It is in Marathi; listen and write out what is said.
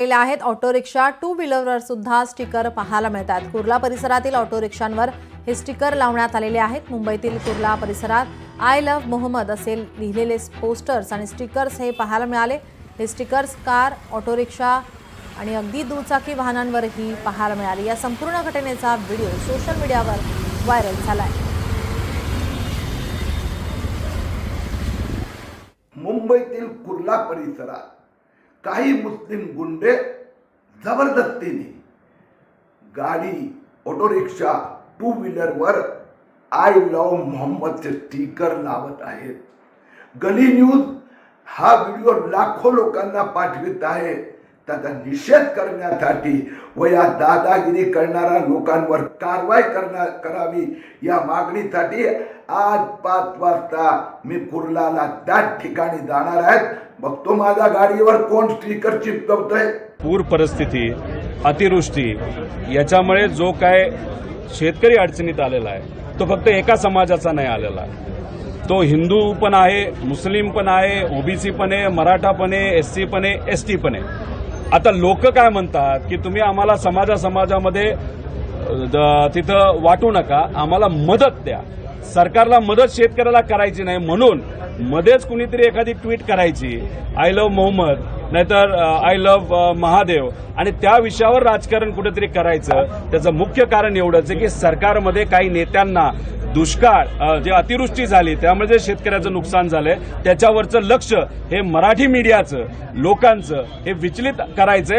आहेत ऑटो रिक्षा टू व्हीलरवर सुद्धा स्टिकर पाहायला मिळतात। कुर्ला परिसरातील ऑटो रिक्षांवर हे स्टिकर लावण्यात आलेले आहेत। मुंबईतील कुर्ला परिसरात आय लव्ह मोहम्मद असे लिहिलेले पोस्टर्स आणि स्टिकर्स हे पाहायला मिळाले। हे स्टिकर्स कार, ऑटो रिक्षा आणि अगदी दुचाकी वाहनांवरही पाहायला मिळाले। या संपूर्ण घटनेचा व्हिडिओ सोशल मीडियावर व्हायरल झालाय। मुंबईतील कुर्ला परिसरात काही मुस्लिम गुंडे जबरदस्तीने गाडी, ऑटो रिक्षा, टू व्हीलरवर आय लव्ह मोहम्मदचे स्टिकर लावत आहेत। गली न्यूज हा व्हिडिओ लाखो लोकांना पाठवित आहे। त्याचा निषेध करण्यासाठी व या दादागिरी करणाऱ्या लोकांवर कारवाई करावी या मागणीसाठी आज 5 वाजता मी कुर्लाला त्या ठिकाणी जाणार आहे। बघतो माझ्या गाडीवर कोण स्टिकर चिपकवतोय। पूर परिस्थिती, अतिवृष्टी याच्यामुळे जो काय शेतकरी अडचणीत आलेला आहे तो फक्त एका समाजाचा नाही आलेला आहे। तो हिंदू पण आहे, मुस्लिम पण आहे, ओबीसी पण आहे, मराठा पण आहे, एससी पण आहे, एसटी पण आहे। आता लोक काय म्हणतात की तुम्ही आम्हाला समाजामध्ये तिथं वाटू नका, आम्हाला मदत द्या। सरकारला मदत शेतकऱ्याला करायची नाही म्हणून मध्येच कुणीतरी एखादी ट्विट करायची आय लव्ह मोहम्मद नाहीतर आय लव्ह महादेव आणि त्या विषयावर राजकारण कुठेतरी करायचं। त्याचं मुख्य कारण एवढंच आहे की सरकारमध्ये काही नेत्यांना दुष्काळ जे अतिवृष्टी झाली त्यामुळे जे शेतकऱ्याचं नुकसान झालंय त्याच्यावरचं लक्ष हे मराठी मीडियाचं, लोकांचं हे विचलित करायचंय।